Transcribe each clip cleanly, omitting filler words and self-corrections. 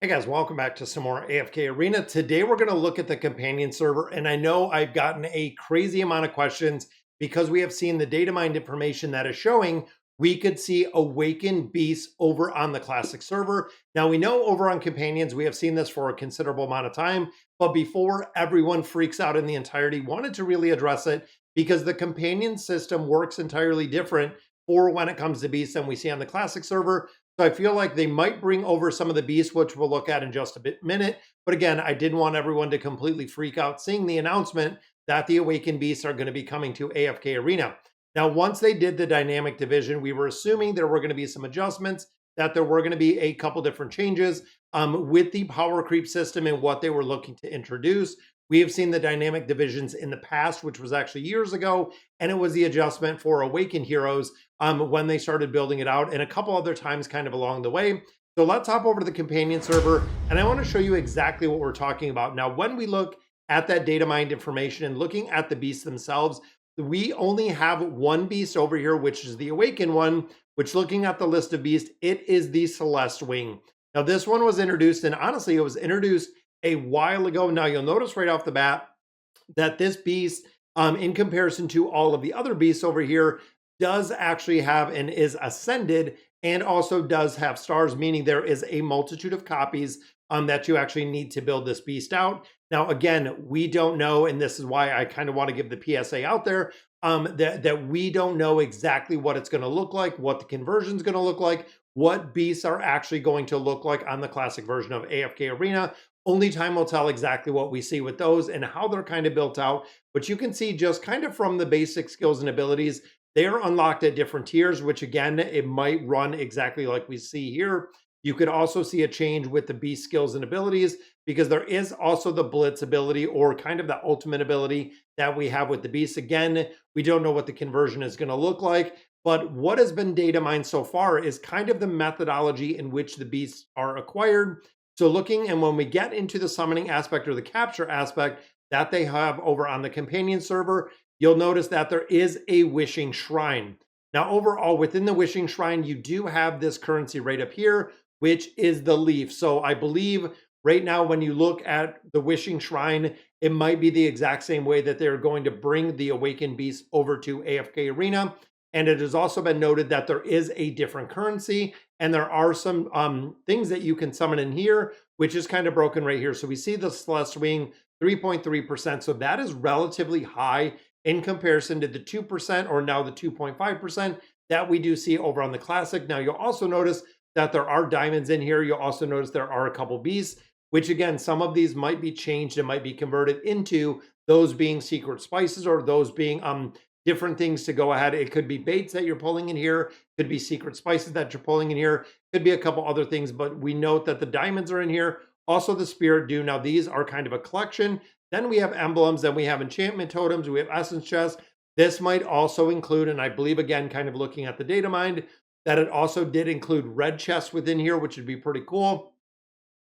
Hey guys, welcome back to some more AFK Arena. Today we're going to look at the companion server, and I know I've gotten a crazy amount of questions because we have seen the data mined information that is showing we could see awakened beasts over on the classic server. Now we know over on companions we have seen this for a considerable amount of time, but before everyone freaks out in the entirety, wanted to really address it because the companion system works entirely different for when it comes to beasts than we see on the classic server. So I feel like they might bring over some of the beasts, which we'll look at in just a minute. But again, I didn't want everyone to completely freak out seeing the announcement that the Awakened Beasts are going to be coming to AFK Arena. Now, once they did the dynamic division, we were assuming there were going to be some adjustments, that there were going to be a couple different changes with the power creep system and what they were looking to introduce. We have seen the dynamic divisions in the past, which was actually years ago, and it was the adjustment for Awakened Heroes when they started building it out, and a couple other times kind of along the way. So let's hop over to the companion server, and I want to show you exactly what we're talking about. Now, when we look at that data mined information and looking at the beasts themselves, we only have one beast over here, which is the Awakened one, which looking at the list of beasts, it is the Celeste Wing. Now, this one was introduced, and honestly, it was introduced a while ago. Now, you'll notice right off the bat that this beast, in comparison to all of the other beasts over here, does actually have and is ascended and also does have stars, meaning there is a multitude of copies that you actually need to build this beast out. Now, again, we don't know, and this is why I kind of want to give the PSA out there, that we don't know exactly what it's going to look like, what the conversion is going to look like, what beasts are actually going to look like on the classic version of AFK Arena. Only time will tell exactly what we see with those and how they're kind of built out. But you can see just kind of from the basic skills and abilities, they are unlocked at different tiers, which again, it might run exactly like we see here. You could also see a change with the beast skills and abilities because there is also the blitz ability or kind of the ultimate ability that we have with the beast. Again, we don't know what the conversion is going to look like, but what has been data mined so far is kind of the methodology in which the beasts are acquired. So looking, and when we get into the summoning aspect or the capture aspect that they have over on the companion server, you'll notice that there is a wishing shrine. Now, overall, within the wishing shrine, you do have this currency right up here, which is the leaf. So I believe right now, when you look at the wishing shrine, it might be the exact same way that they're going to bring the awakened beast over to AFK Arena. And it has also been noted that there is a different currency and there are some things that you can summon in here, which is kind of broken right here. So we see the Celeste Wing 3.3%. So that is relatively high in comparison to the 2% or now the 2.5% that we do see over on the Classic. Now you'll also notice that there are diamonds in here. You'll also notice there are a couple beasts, which again, some of these might be changed and might be converted into those being secret spices or those being different things to go ahead. It could be baits that you're pulling in here, could be secret spices that you're pulling in here, could be a couple other things, but we note that the diamonds are in here. Also the spirit dew. Now these are kind of a collection. Then we have emblems, then we have enchantment totems, we have essence chests. This might also include, and I believe again, kind of looking at the data mined, that it also did include red chests within here, which would be pretty cool.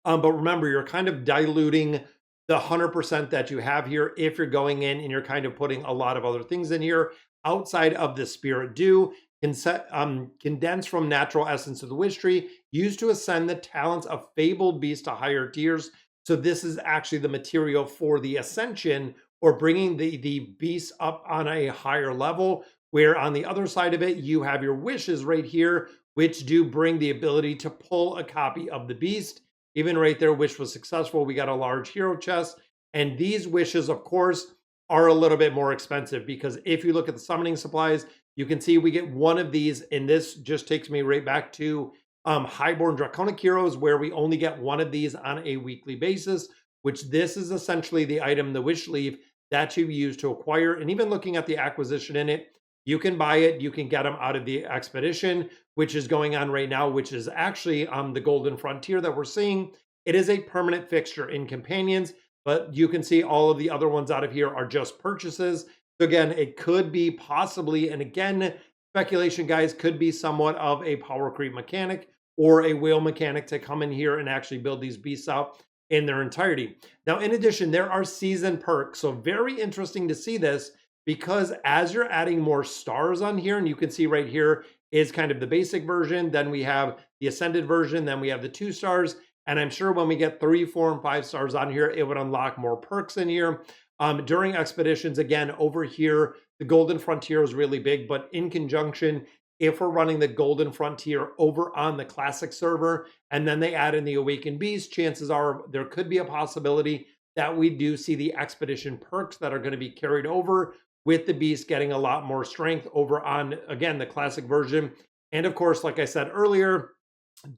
But remember, you're kind of diluting the 100% that you have here if you're going in and you're kind of putting a lot of other things in here outside of the spirit dew, condensed from natural essence of the wish tree, used to ascend the talents of fabled beasts to higher tiers. So this is actually the material for the ascension or bringing the beasts up on a higher level, where on the other side of it, you have your wishes right here, which do bring the ability to pull a copy of the beast. Even right there, wish was successful. We got a large hero chest. And these wishes, of course, are a little bit more expensive because if you look at the summoning supplies, you can see we get one of these. And this just takes me right back to Highborn Draconic Heroes, where we only get one of these on a weekly basis, which this is essentially the item, the wish leaf, that you use to acquire. And even looking at the acquisition in it, you can buy it, you can get them out of the expedition, which is going on right now, which is actually the Golden Frontier that we're seeing. It is a permanent fixture in Companions, but you can see all of the other ones out of here are just purchases. So again, it could be possibly, and again, speculation guys, could be somewhat of a power creep mechanic or a whale mechanic to come in here and actually build these beasts out in their entirety. Now, in addition, there are season perks. So very interesting to see this, because as you're adding more stars on here, and you can see right here is kind of the basic version, then we have the ascended version, then we have the 2 stars, And I'm sure when we get 3, 4, and 5 stars on here, it would unlock more perks in here. During expeditions, again, over here, the Golden Frontier is really big, but in conjunction, if we're running the Golden Frontier over on the Classic server, and then they add in the Awakened Beast, chances are there could be a possibility that we do see the expedition perks that are going to be carried over with the beast getting a lot more strength over on, again, the Classic version. And of course, like I said earlier,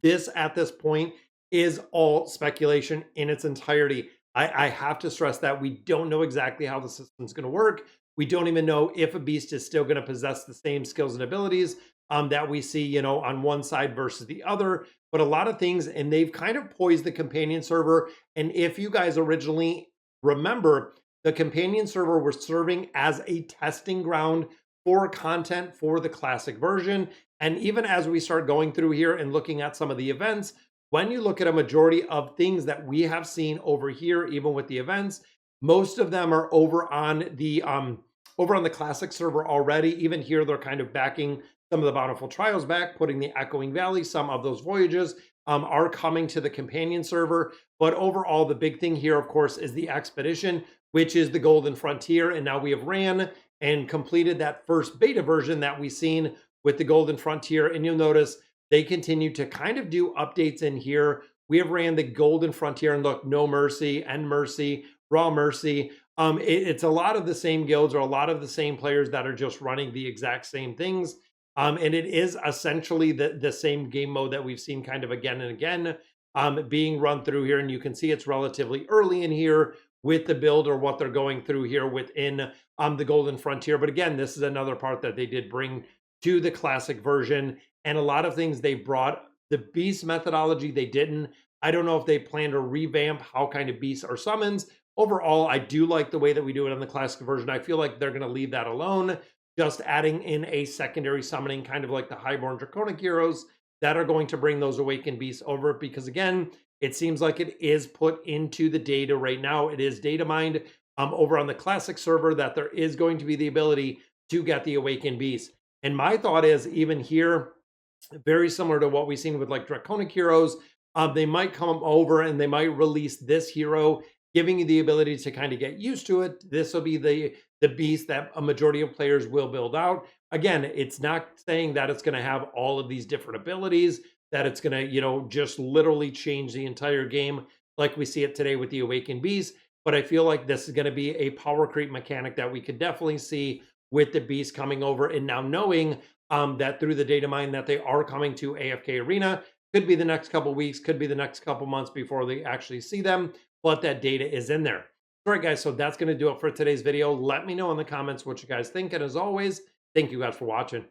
this at this point is all speculation in its entirety. I have to stress that we don't know exactly how the system's going to work. We don't even know if a beast is still going to possess the same skills and abilities that we see, on one side versus the other. But a lot of things, and they've kind of poised the companion server. And if you guys originally remember, the companion server was serving as a testing ground for content for the Classic version. And even as we start going through here and looking at some of the events, when you look at a majority of things that we have seen over here, even with the events, most of them are over on the Classic server already. Even here, they're kind of backing some of the Bountiful Trials back, putting the Echoing Valley. Some of those voyages are coming to the companion server. But overall, the big thing here, of course, is the expedition, which is the Golden Frontier. And now we have ran and completed that first beta version that we've seen with the Golden Frontier. And you'll notice they continue to kind of do updates in here. We have ran the Golden Frontier, and look, No Mercy, End Mercy, Raw Mercy. It's a lot of the same guilds or a lot of the same players that are just running the exact same things. And it is essentially the same game mode that we've seen kind of again and again being run through here. And you can see it's relatively early in here with the build or what they're going through here within the Golden Frontier. But again, this is another part that they did bring to the Classic version. And a lot of things they brought. The beast methodology, they didn't. I don't know if they plan to revamp how kind of beasts are summons. Overall, I do like the way that we do it on the Classic version. I feel like they're going to leave that alone, just adding in a secondary summoning, kind of like the Highborn Draconic heroes that are going to bring those Awakened Beasts over. Because again, it seems like it is put into the data right now. It is data mined over on the Classic server that there is going to be the ability to get the Awakened Beasts. And my thought is, even here, very similar to what we've seen with like Draconic heroes, they might come over and they might release this hero, giving you the ability to kind of get used to it. This will be the beast that a majority of players will build out. Again, it's not saying that it's going to have all of these different abilities, that it's going to, just literally change the entire game like we see it today with the Awakened Beast. But I feel like this is going to be a power creep mechanic that we could definitely see with the beast coming over. And now knowing that through the data mine that they are coming to AFK Arena, could be the next couple weeks, could be the next couple months before they actually see them, but that data is in there. All right, guys, so that's going to do it for today's video. Let me know in the comments what you guys think. And as always, thank you guys for watching.